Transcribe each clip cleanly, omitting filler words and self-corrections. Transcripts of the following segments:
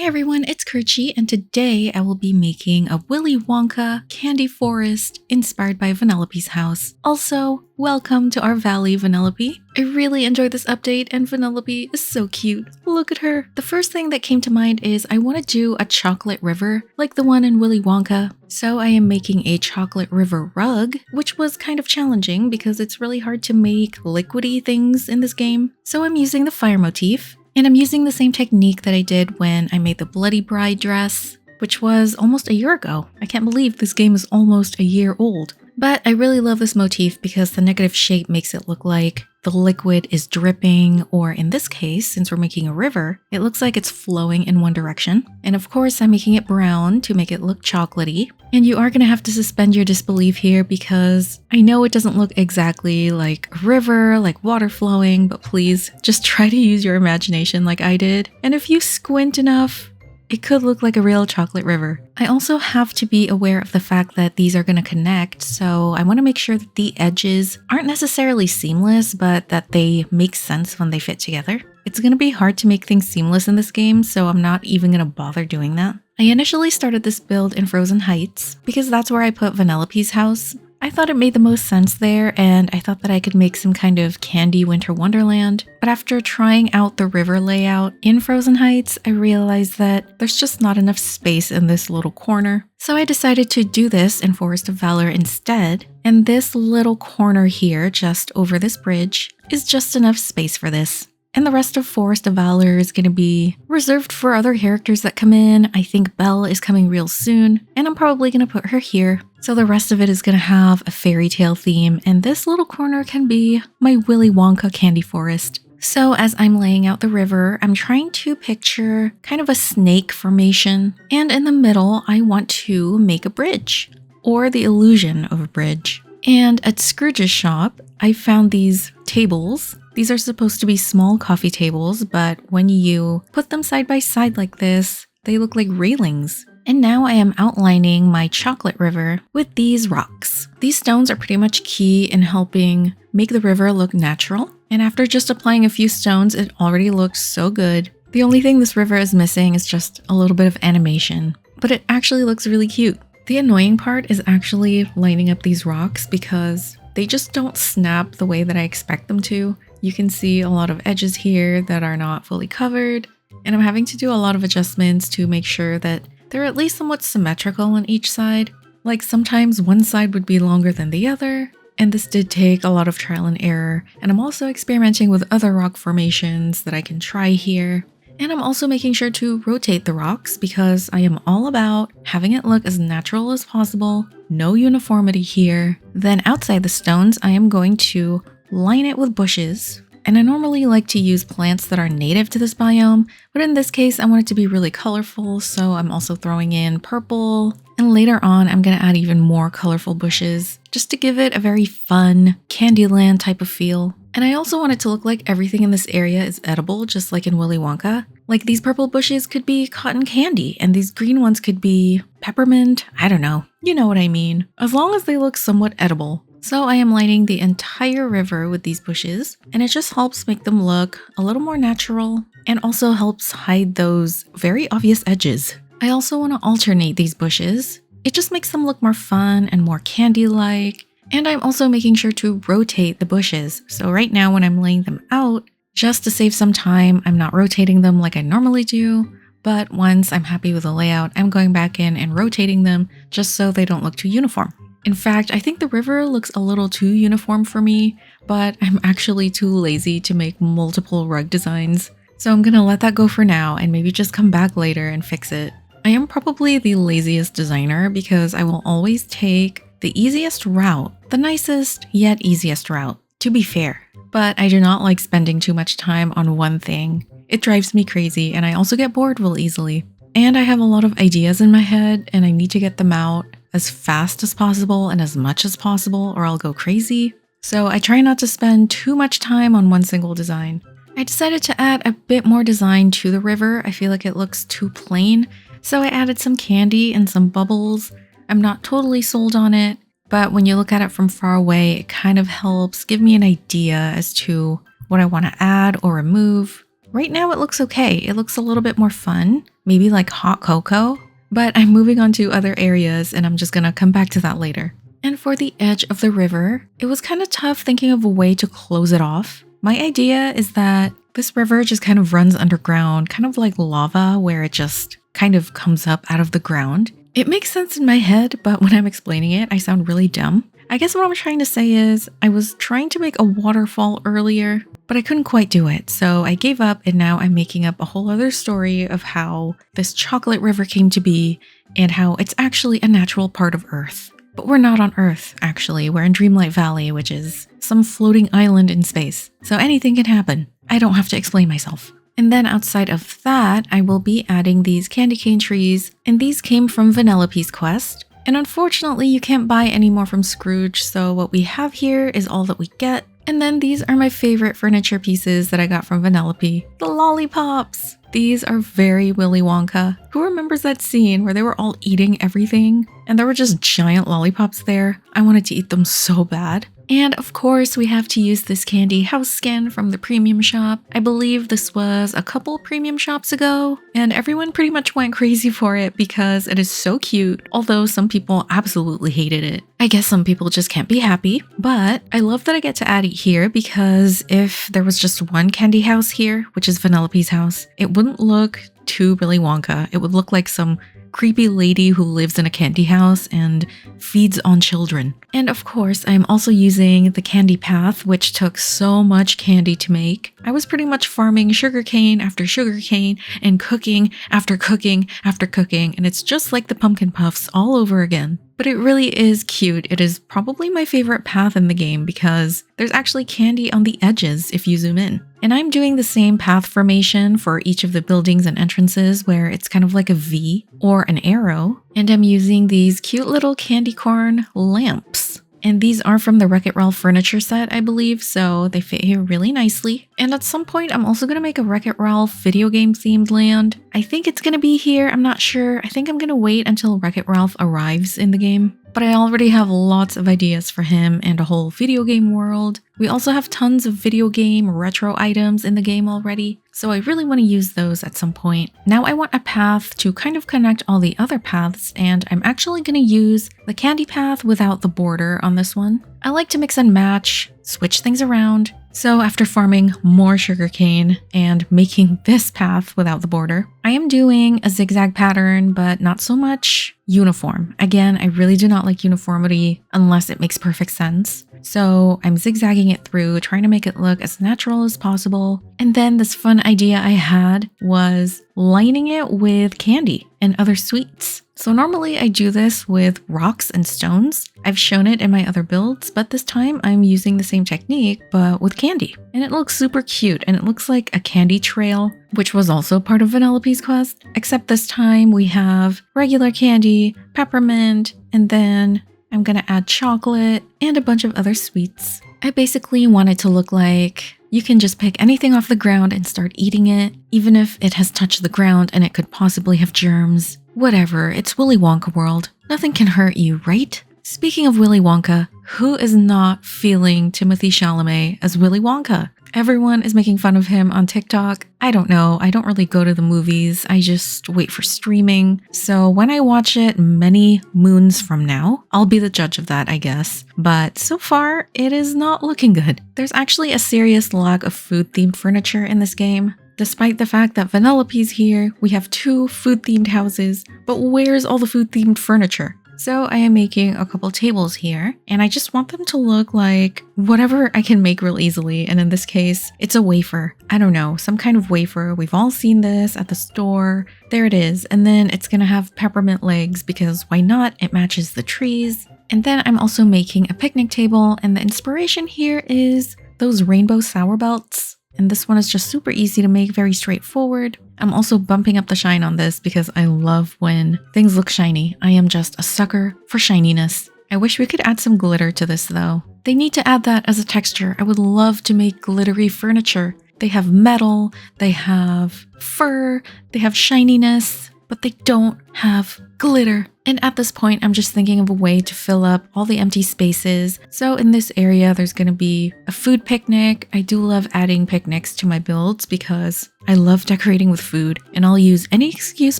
everyone, it's Kerchi, and today I will be making a Willy Wonka candy forest inspired by Vanellope's house. Also, welcome to our valley, Vanellope. I really enjoyed this update, and Vanellope is so cute. Look at her. The first thing that came to mind is I want to do a chocolate river, like the one in Willy Wonka. So I am making a chocolate river rug, which was kind of challenging because it's really hard to make liquidy things in this game. So I'm using the fire motif. And I'm using the same technique that I did when I made the Bloody Bride dress, which was almost a year ago. I can't believe this game is almost a year old. But I really love this motif because the negative shape makes it look like the liquid is dripping, or in this case, since we're making a river, it looks like it's flowing in one direction. And of course, I'm making it brown to make it look chocolatey. And you are going to have to suspend your disbelief here because I know it doesn't look exactly like a river, like water flowing, but please just try to use your imagination like I did. And if you squint enough, it could look like a real chocolate river. I also have to be aware of the fact that these are going to connect, so I want to make sure that the edges aren't necessarily seamless, but that they make sense when they fit together. It's going to be hard to make things seamless in this game, so I'm not even going to bother doing that. I initially started this build in Frozen Heights because that's where I put Vanellope's house. I thought it made the most sense there, and I thought that I could make some kind of candy winter wonderland. But after trying out the river layout in Frozen Heights, I realized that there's just not enough space in this little corner. So I decided to do this in Forest of Valor instead, and this little corner here, just over this bridge, is just enough space for this. And the rest of Forest of Valor is going to be reserved for other characters that come in. I think Belle is coming real soon, and I'm probably going to put her here. So the rest of it is going to have a fairy tale theme, and this little corner can be my Willy Wonka candy forest. So as I'm laying out the river, I'm trying to picture kind of a snake formation, and in the middle, I want to make a bridge, or the illusion of a bridge. And at Scrooge's shop, I found these tables. These are supposed to be small coffee tables, but when you put them side by side like this, they look like railings. And now I am outlining my chocolate river with these rocks. These stones are pretty much key in helping make the river look natural. And after just applying a few stones, it already looks so good. The only thing this river is missing is just a little bit of animation, but it actually looks really cute. The annoying part is actually lining up these rocks because they just don't snap the way that I expect them to. You can see a lot of edges here that are not fully covered, and I'm having to do a lot of adjustments to make sure that they're at least somewhat symmetrical on each side. Like sometimes one side would be longer than the other, and this did take a lot of trial and error. And I'm also experimenting with other rock formations that I can try here. And I'm also making sure to rotate the rocks because I am all about having it look as natural as possible, no uniformity here. Then outside the stones, I am going to line it with bushes. And I normally like to use plants that are native to this biome, but in this case, I want it to be really colorful, so I'm also throwing in purple. And later on, I'm going to add even more colorful bushes, just to give it a very fun Candyland type of feel. And I also want it to look like everything in this area is edible, just like in Willy Wonka. Like these purple bushes could be cotton candy, and these green ones could be peppermint. I don't know. You know what I mean. As long as they look somewhat edible. So I am lining the entire river with these bushes, and it just helps make them look a little more natural and also helps hide those very obvious edges. I also want to alternate these bushes. It just makes them look more fun and more candy-like. And I'm also making sure to rotate the bushes. So right now when I'm laying them out, just to save some time, I'm not rotating them like I normally do. But once I'm happy with the layout, I'm going back in and rotating them just so they don't look too uniform. In fact, I think the river looks a little too uniform for me, but I'm actually too lazy to make multiple rug designs. So I'm gonna let that go for now and maybe just come back later and fix it. I am probably the laziest designer because I will always take the easiest route, the nicest yet easiest route, to be fair. But I do not like spending too much time on one thing. It drives me crazy and I also get bored real easily. And I have a lot of ideas in my head and I need to get them out as fast as possible and as much as possible or I'll go crazy. So I try not to spend too much time on one single design. I decided to add a bit more design to the river. I feel like it looks too plain. So I added some candy and some bubbles. I'm not totally sold on it, but when you look at it from far away, it kind of helps give me an idea as to what I want to add or remove. Right now it looks okay. It looks a little bit more fun. maybe like hot cocoa. But I'm moving on to other areas and I'm just gonna come back to that later. And for the edge of the river, it was kind of tough thinking of a way to close it off. My idea is that this river just kind of runs underground, kind of like lava where it just kind of comes up out of the ground. It makes sense in my head, but when I'm explaining it, I sound really dumb. I guess what I'm trying to say is I was trying to make a waterfall earlier, but I couldn't quite do it. So I gave up and now I'm making up a whole other story of how this chocolate river came to be and how it's actually a natural part of Earth. But we're not on Earth, actually. We're in Dreamlight Valley, which is some floating island in space. So anything can happen. I don't have to explain myself. And then outside of that, I will be adding these candy cane trees, and these came from Vanellope's quest. And unfortunately, you can't buy any more from Scrooge, so what we have here is all that we get. And then these are my favorite furniture pieces that I got from Vanellope, the lollipops. These are very Willy Wonka. Who remembers that scene where they were all eating everything and there were just giant lollipops there? I wanted to eat them so bad. And of course, we have to use this candy house skin from the premium shop. I believe this was a couple premium shops ago, and everyone pretty much went crazy for it because it is so cute, although some people absolutely hated it. I guess some people just can't be happy, but I love that I get to add it here because if there was just one candy house here, which is Vanellope's house, it wouldn't look too Willy Wonka. It would look like some creepy lady who lives in a candy house and feeds on children. And of course, I'm also using the candy path, which took so much candy to make. I was pretty much farming sugarcane after sugarcane and cooking after cooking after cooking, and it's just like the pumpkin puffs all over again. But it really is cute. It is probably my favorite path in the game because there's actually candy on the edges if you zoom in. And I'm doing the same path formation for each of the buildings and entrances where it's kind of like a V or an arrow. And I'm using these cute little candy corn lamps. And these are from the Wreck-It Ralph furniture set, I believe, so they fit here really nicely. And at some point, I'm also going to make a Wreck-It Ralph video game themed land. I think it's going to be here, I'm not sure. I think I'm going to wait until Wreck-It Ralph arrives in the game. But I already have lots of ideas for him and a whole video game world. We also have tons of video game retro items in the game already, so I really want to use those at some point. Now I want a path to kind of connect all the other paths, and I'm actually going to use the candy path without the border on this one. I like to mix and match, switch things around. So after farming more sugarcane and making this path without the border, I am doing a zigzag pattern, but not so much uniform. Again, I really do not like uniformity unless it makes perfect sense. So I'm zigzagging it through, trying to make it look as natural as possible. And then this fun idea I had was lining it with candy and other sweets. So normally I do this with rocks and stones. I've shown it in my other builds, but this time I'm using the same technique, but with candy. And it looks super cute, and it looks like a candy trail, which was also part of Vanellope's quest, except this time we have regular candy, peppermint, and then I'm gonna add chocolate and a bunch of other sweets. I basically want it to look like you can just pick anything off the ground and start eating it, even if it has touched the ground and it could possibly have germs. Whatever, it's Willy Wonka world. Nothing can hurt you, right? Speaking of Willy Wonka, who is not feeling Timothée Chalamet as Willy Wonka? Everyone is making fun of him on TikTok. I don't know, I don't really go to the movies, I just wait for streaming. So when I watch it many moons from now, I'll be the judge of that, I guess. But so far, it is not looking good. There's actually a serious lack of food-themed furniture in this game. Despite the fact that Vanellope's here, we have 2 food-themed houses, but where's all the food-themed furniture? So I am making a couple tables here, and I just want them to look like whatever I can make real easily, and in this case, it's a wafer. I don't know, some kind of wafer. We've all seen this at the store. There it is, and then it's gonna have peppermint legs because why not? It matches the trees. And then I'm also making a picnic table, and the inspiration here is those rainbow sour belts. And this one is just super easy to make, very straightforward. I'm also bumping up the shine on this because I love when things look shiny. I am just a sucker for shininess. I wish we could add some glitter to this though. They need to add that as a texture. I would love to make glittery furniture. They have metal, they have fur, they have shininess, but they don't have glitter. And at this point, I'm just thinking of a way to fill up all the empty spaces. So in this area, there's going to be a food picnic. I do love adding picnics to my builds because I love decorating with food, and I'll use any excuse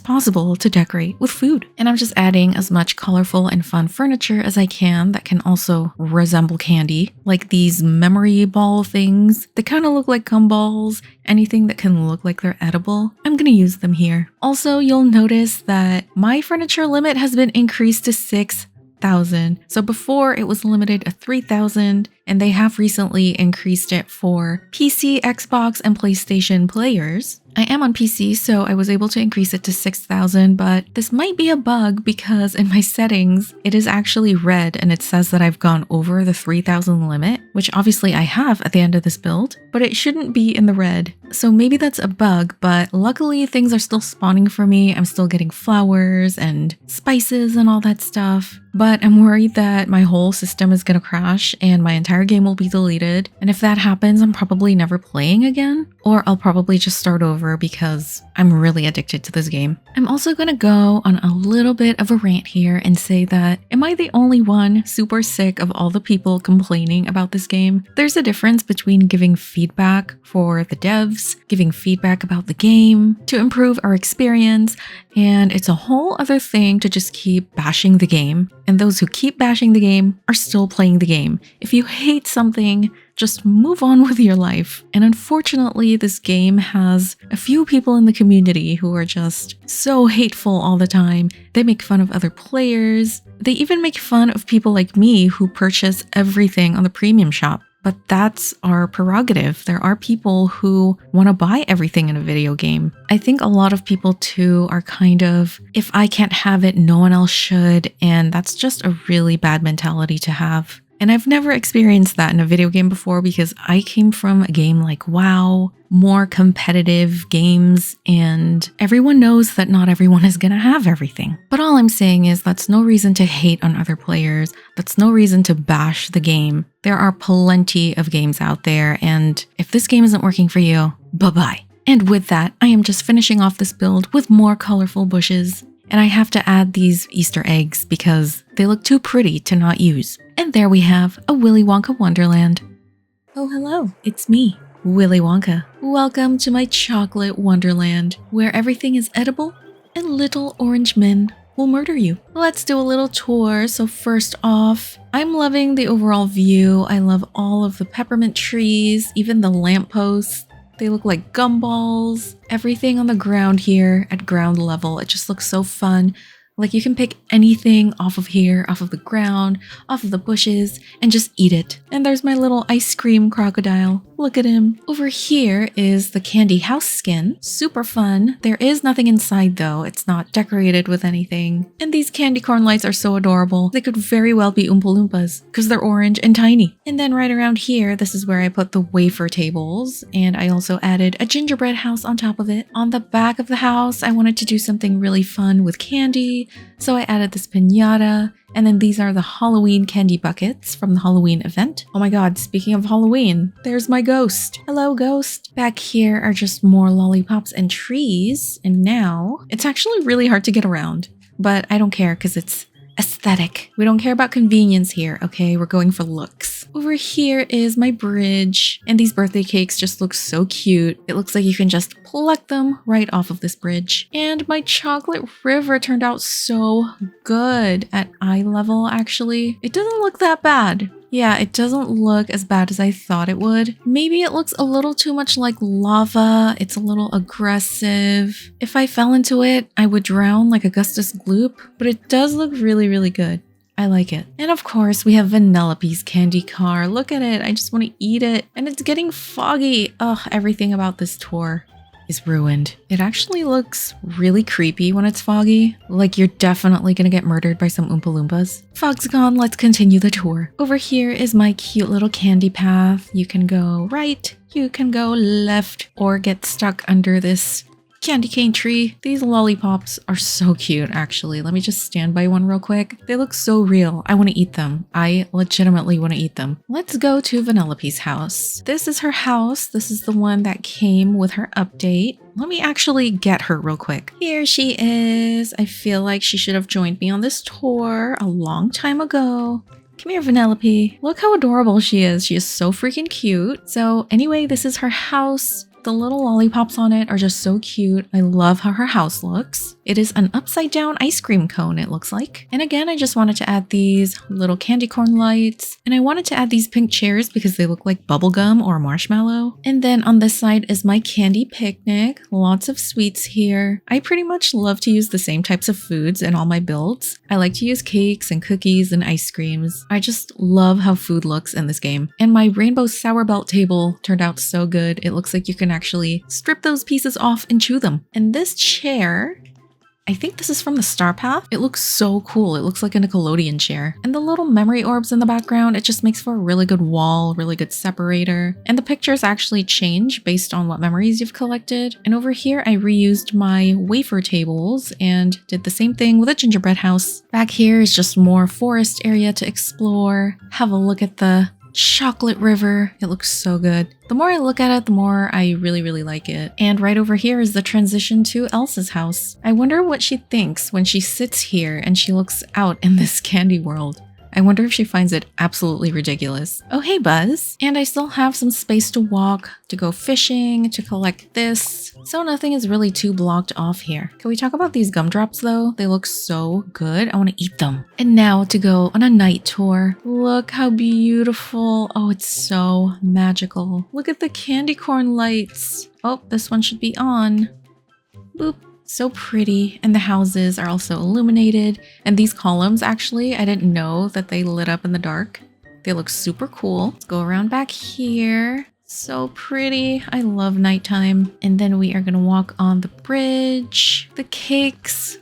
possible to decorate with food. And I'm just adding as much colorful and fun furniture as I can that can also resemble candy, like these memory ball things that kind of look like gumballs. Anything that can look like they're edible, I'm gonna use them here. Also, you'll notice that my furniture limit has been increased to 6,000. So before it was limited at 3,000, and they have recently increased it for PC, Xbox, and PlayStation players. I am on PC, so I was able to increase it to 6,000, but this might be a bug because in my settings, it is actually red and it says that I've gone over the 3,000 limit, which obviously I have at the end of this build, but it shouldn't be in the red. So maybe that's a bug, but luckily things are still spawning for me. I'm still getting flowers and spices and all that stuff, but I'm worried that my whole system is gonna crash and my entire game will be deleted. And if that happens, I'm probably never playing again, or I'll probably just start over because I'm really addicted to this game. I'm also gonna go on a little bit of a rant here and say that, am I the only one super sick of all the people complaining about this game? There's a difference between giving feedback for the devs, giving feedback about the game to improve our experience, and it's a whole other thing to just keep bashing the game. And those who keep bashing the game are still playing the game. If you hate something, just move on with your life. And unfortunately, this game has a few people in the community who are just so hateful all the time. They make fun of other players. They even make fun of people like me who purchase everything on the premium shop. But that's our prerogative. There are people who want to buy everything in a video game. I think a lot of people too are kind of, if I can't have it, no one else should. And that's just a really bad mentality to have. And I've never experienced that in a video game before because I came from a game like WoW, more competitive games, and everyone knows that not everyone is gonna have everything. But all I'm saying is that's no reason to hate on other players. That's no reason to bash the game. There are plenty of games out there, and if this game isn't working for you, bye-bye. And with that, I am just finishing off this build with more colorful bushes. And I have to add these Easter eggs because they look too pretty to not use. And there we have a Willy Wonka Wonderland. Oh, hello, it's me, Willy Wonka. Welcome to my chocolate wonderland, where everything is edible and little orange men will murder you. Let's do a little tour. So first off, I'm loving the overall view. I love all of the peppermint trees, even the lampposts. They look like gumballs. Everything on the ground here at ground level, it just looks so fun. Like you can pick anything off of here, off of the ground, off of the bushes, and just eat it. And there's my little ice cream crocodile. Look at him. Over here is the candy house skin. Super fun. There is nothing inside though. It's not decorated with anything. And these candy corn lights are so adorable. They could very well be Oompa Loompas because they're orange and tiny. And then right around here, this is where I put the wafer tables. And I also added a gingerbread house on top of it. On the back of the house, I wanted to do something really fun with candy. So I added this piñata. And then these are the Halloween candy buckets from the Halloween event. Oh my god, speaking of Halloween, there's my ghost. Hello, ghost. Back here are just more lollipops and trees. And now it's actually really hard to get around, but I don't care because it's aesthetic. We don't care about convenience here, okay? We're going for looks. Over here is my bridge, and these birthday cakes just look so cute. It looks like you can just pluck them right off of this bridge. And my chocolate river turned out so good at eye level, actually. It doesn't look that bad. Yeah, it doesn't look as bad as I thought it would. Maybe it looks a little too much like lava. It's a little aggressive. If I fell into it, I would drown like Augustus Gloop, but it does look really, really good. I like it. And of course, we have Vanellope's candy car. Look at it. I just want to eat it. And it's getting foggy. Ugh, everything about this tour is ruined. It actually looks really creepy when it's foggy. Like you're definitely gonna get murdered by some Oompa Loompas. Fog's gone, let's continue the tour. Over here is my cute little candy path. You can go right, you can go left, or get stuck under this candy cane tree. These lollipops are so cute, actually. Let me just stand by one real quick. They look so real. I want to eat them. I legitimately want to eat them. Let's go to Vanellope's house. This is her house. This is the one that came with her update. Let me actually get her real quick. Here she is. I feel like she should have joined me on this tour a long time ago. Come here, Vanellope. Look how adorable she is. She is so freaking cute. So anyway, this is her house. The little lollipops on it are just so cute. I love how her house looks. It is an upside down ice cream cone, it looks like. And again, I just wanted to add these little candy corn lights. And I wanted to add these pink chairs because they look like bubblegum or marshmallow. And then on this side is my candy picnic. Lots of sweets here. I pretty much love to use the same types of foods in all my builds. I like to use cakes and cookies and ice creams. I just love how food looks in this game. And my rainbow sour belt table turned out so good. It looks like you can actually strip those pieces off and chew them. And this chair, I think this is from the Star Path. It looks so cool. It looks like a Nickelodeon chair. And the little memory orbs in the background, it just makes for a really good wall, really good separator. And the pictures actually change based on what memories you've collected. And over here, I reused my wafer tables and did the same thing with a gingerbread house. Back here is just more forest area to explore. Have a look at the chocolate river. It looks so good. The more I look at it, the more I really like it. And right over here is the transition to Elsa's house. I wonder what she thinks when she sits here and she looks out in this candy world. I wonder if she finds it absolutely ridiculous. Oh, hey, Buzz. And I still have some space to walk, to go fishing, to collect this. So nothing is really too blocked off here. Can we talk about these gumdrops though? They look so good. I want to eat them. And now to go on a night tour. Look how beautiful. Oh, it's so magical. Look at the candy corn lights. Oh, this one should be on. Boop. So pretty, and the houses are also illuminated, and these columns actually, I didn't know that they lit up in the dark. They look super cool. Let's go around back here. So pretty. I love nighttime. And then we are gonna walk on the bridge. The cakes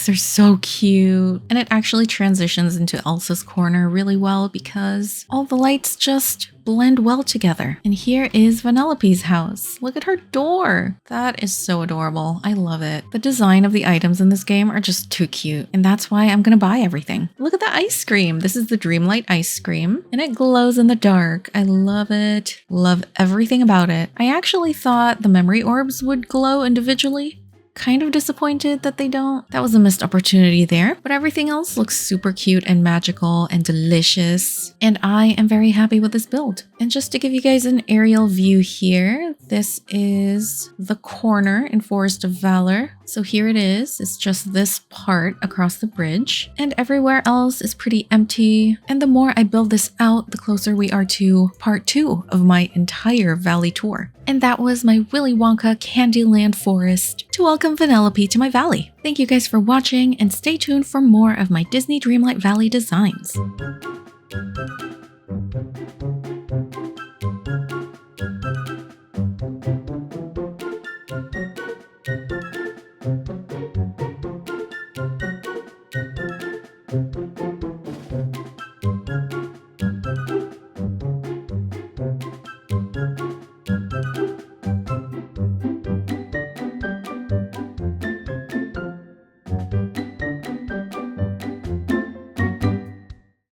are so cute. And it actually transitions into Elsa's corner really well because all the lights just blend well together. And here is Vanellope's house. Look at her door. That is so adorable. I love it. The design of the items in this game are just too cute. And that's why I'm gonna buy everything. Look at the ice cream. This is the Dreamlight ice cream. And it glows in the dark. I love it. Love everything about it. I actually thought the memory orbs would glow individually. Kind of disappointed that they don't. That was a missed opportunity there, but everything else looks super cute and magical and delicious. And I am very happy with this build. And just to give you guys an aerial view here, this is the corner in Forest of Valor. So here it is. It's just this part across the bridge, and everywhere else is pretty empty. And the more I build this out, the closer we are to part 2 of my entire valley tour. And that was my Willy Wonka Candyland Forest to welcome Vanellope to my valley. Thank you guys for watching, and stay tuned for more of my Disney Dreamlight Valley designs.